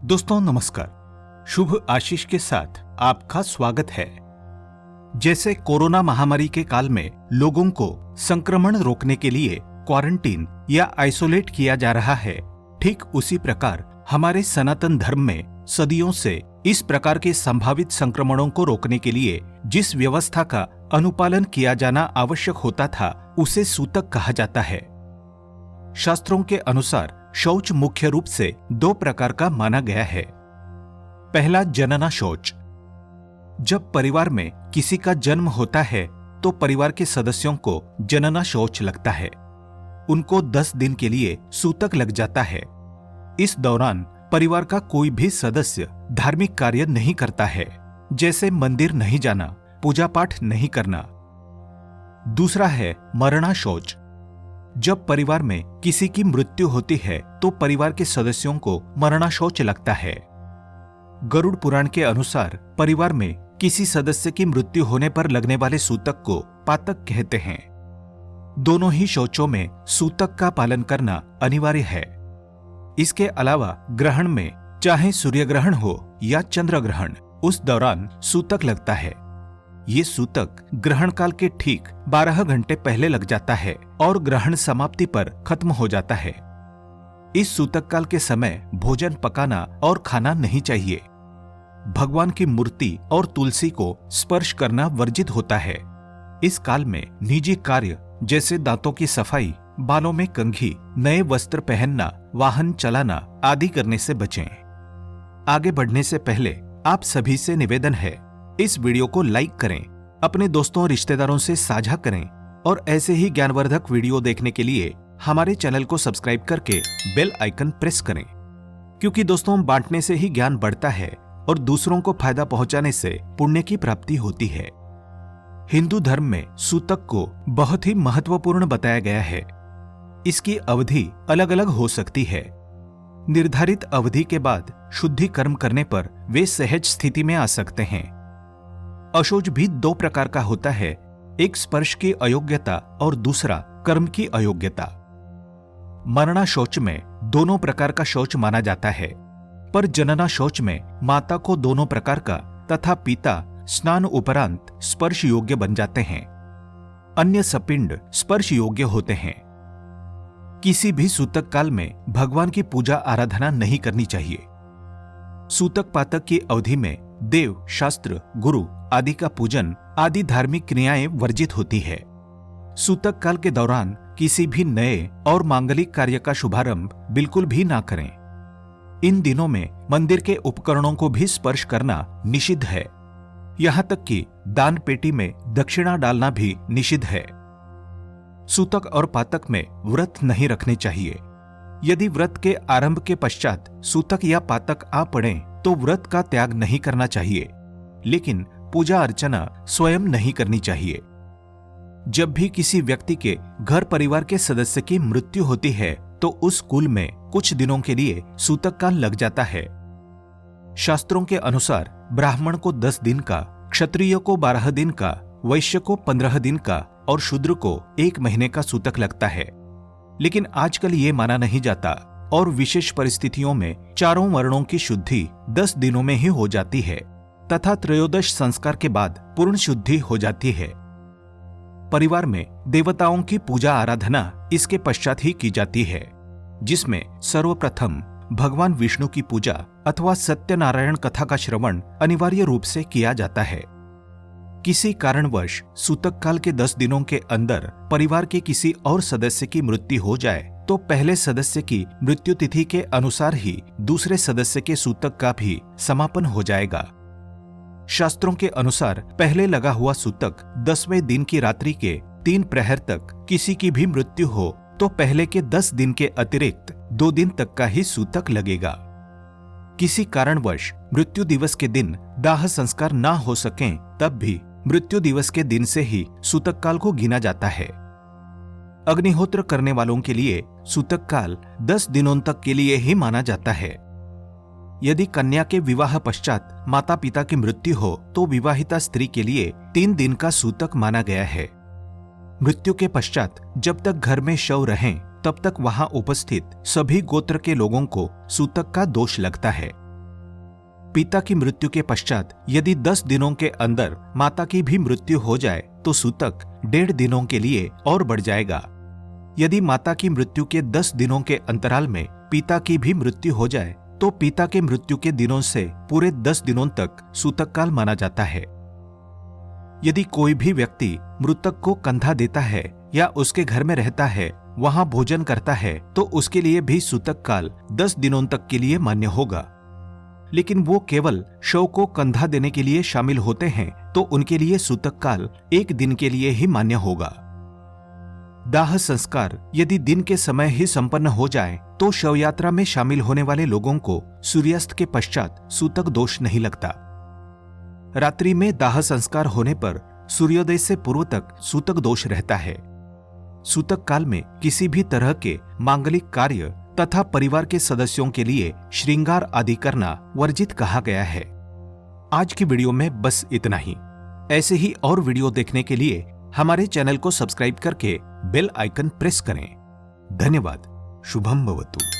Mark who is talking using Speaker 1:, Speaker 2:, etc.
Speaker 1: दोस्तों नमस्कार। शुभ आशीष के साथ आपका स्वागत है। जैसे कोरोना महामारी के काल में लोगों को संक्रमण रोकने के लिए क्वारंटीन या आइसोलेट किया जा रहा है, ठीक उसी प्रकार हमारे सनातन धर्म में सदियों से इस प्रकार के संभावित संक्रमणों को रोकने के लिए जिस व्यवस्था का अनुपालन किया जाना आवश्यक होता था, उसे सूतक कहा जाता है। शास्त्रों के अनुसार शौच मुख्य रूप से दो प्रकार का माना गया है। पहला, जनना शौच। जब परिवार में किसी का जन्म होता है तो परिवार के सदस्यों को जनना शौच लगता है। उनको 10 दिन के लिए सूतक लग जाता है। इस दौरान परिवार का कोई भी सदस्य धार्मिक कार्य नहीं करता है, जैसे मंदिर नहीं जाना, पूजा पाठ नहीं करना। दूसरा है मरणा शौच। जब परिवार में किसी की मृत्यु होती है तो परिवार के सदस्यों को मरणा शौच लगता है। गरुड़ पुराण के अनुसार परिवार में किसी सदस्य की मृत्यु होने पर लगने वाले सूतक को पातक कहते हैं। दोनों ही शौचों में सूतक का पालन करना अनिवार्य है। इसके अलावा ग्रहण में, चाहे सूर्य ग्रहण हो या चंद्र ग्रहण, उस दौरान सूतक लगता है। ये सूतक ग्रहण काल के ठीक 12 घंटे पहले लग जाता है और ग्रहण समाप्ति पर खत्म हो जाता है। इस सूतक काल के समय भोजन पकाना और खाना नहीं चाहिए। भगवान की मूर्ति और तुलसी को स्पर्श करना वर्जित होता है। इस काल में निजी कार्य जैसे दांतों की सफाई, बालों में कंघी, नए वस्त्र पहनना, वाहन चलाना आदि करने से बचें। आगे बढ़ने से पहले आप सभी से निवेदन है, इस वीडियो को लाइक करें, अपने दोस्तों और रिश्तेदारों से साझा करें और ऐसे ही ज्ञानवर्धक वीडियो देखने के लिए हमारे चैनल को सब्सक्राइब करके बेल आइकन प्रेस करें। क्योंकि दोस्तों, बांटने से ही ज्ञान बढ़ता है और दूसरों को फायदा पहुंचाने से पुण्य की प्राप्ति होती है। हिंदू धर्म में सूतक को बहुत ही महत्वपूर्ण बताया गया है। इसकी अवधि अलग अलग हो सकती है। निर्धारित अवधि के बाद शुद्धि कर्म करने पर वे सहज स्थिति में आ सकते हैं। अशौच भी दो प्रकार का होता है, एक स्पर्श की अयोग्यता और दूसरा कर्म की अयोग्यता। मरणा शौच में दोनों प्रकार का शौच माना जाता है, पर जनना शौच में माता को दोनों प्रकार का तथा पिता स्नान उपरांत स्पर्श योग्य बन जाते हैं। अन्य सपिंड स्पर्श योग्य होते हैं। किसी भी सूतक काल में भगवान की पूजा आराधना नहीं करनी चाहिए। सूतक पातक की अवधि में देव, शास्त्र, गुरु आदि का पूजन आदि धार्मिक क्रियाएं वर्जित होती है। सूतक काल के दौरान किसी भी नए और मांगलिक कार्य का शुभारंभ बिल्कुल भी ना करें। इन दिनों में मंदिर के उपकरणों को भी स्पर्श करना निषिद्ध है। यहां तक कि दान पेटी में दक्षिणा डालना भी निषिद्ध है। सूतक और पातक में व्रत नहीं रखने चाहिए। यदि व्रत के आरंभ के पश्चात सूतक या पातक आ पड़े तो व्रत का त्याग नहीं करना चाहिए, लेकिन पूजा अर्चना स्वयं नहीं करनी चाहिए। जब भी किसी व्यक्ति के घर परिवार के सदस्य की मृत्यु होती है तो उस कुल में कुछ दिनों के लिए सूतक काल लग जाता है। शास्त्रों के अनुसार ब्राह्मण को 10 दिन का, क्षत्रिय को 12 दिन का, वैश्य को 15 दिन का और शूद्र को 1 महीने का सूतक लगता है। लेकिन आजकल ये माना नहीं जाता और विशेष परिस्थितियों में चारों वर्णों की शुद्धि 10 दिनों में ही हो जाती है तथा त्रयोदश संस्कार के बाद पूर्ण शुद्धि हो जाती है। परिवार में देवताओं की पूजा आराधना इसके पश्चात ही की जाती है, जिसमें सर्वप्रथम भगवान विष्णु की पूजा अथवा सत्यनारायण कथा का श्रवण अनिवार्य रूप से किया जाता है। किसी कारणवश सूतक काल के 10 दिनों के अंदर परिवार के किसी और सदस्य की मृत्यु हो जाए तो पहले सदस्य की मृत्यु तिथि के अनुसार ही दूसरे सदस्य के सूतक का भी समापन हो जाएगा। शास्त्रों के अनुसार पहले लगा हुआ सूतक 10वें दिन की रात्रि के 3 प्रहर तक किसी की भी मृत्यु हो तो पहले के 10 दिन के अतिरिक्त 2 दिन तक का ही सूतक लगेगा। किसी कारणवश मृत्यु दिवस के दिन दाह संस्कार ना हो सकें तब भी मृत्यु दिवस के दिन से ही सूतक काल को गिना जाता है। अग्निहोत्र करने वालों के लिए सूतक काल 10 दिनों तक के लिए ही माना जाता है। यदि कन्या के विवाह पश्चात माता पिता की मृत्यु हो तो विवाहिता स्त्री के लिए 3 दिन का सूतक माना गया है। मृत्यु के पश्चात जब तक घर में शव रहें तब तक वहां उपस्थित सभी गोत्र के लोगों को सूतक का दोष लगता है। पिता की मृत्यु के पश्चात यदि 10 दिनों के अंदर माता की भी मृत्यु हो जाए तो सूतक 1.5 दिनों के लिए और बढ़ जाएगा। यदि माता की मृत्यु के 10 दिनों के अंतराल में पिता की भी मृत्यु हो जाए तो पिता के मृत्यु के दिनों से पूरे 10 दिनों तक सूतक काल माना जाता है। यदि कोई भी व्यक्ति मृतक को कंधा देता है या उसके घर में रहता है, वहां भोजन करता है, तो उसके लिए भी सूतक काल 10 दिनों तक के लिए मान्य होगा। लेकिन वो केवल शव को कंधा देने के लिए शामिल होते हैं तो उनके लिए सूतक काल 1 दिन के लिए ही मान्य होगा। दाह संस्कार यदि दिन के समय ही संपन्न हो जाए तो शव यात्रा में शामिल होने वाले लोगों को सूर्यास्त के पश्चात सूतक दोष नहीं लगता। रात्रि में दाह संस्कार होने पर सूर्योदय से पूर्व तक सूतक दोष रहता है। सूतक काल में किसी भी तरह के मांगलिक कार्य तथा परिवार के सदस्यों के लिए श्रृंगार आदि करना वर्जित कहा गया है। आज की वीडियो में बस इतना ही। ऐसे ही और वीडियो देखने के लिए हमारे चैनल को सब्सक्राइब करके बेल आइकन प्रेस करें। धन्यवाद। शुभम भवतु।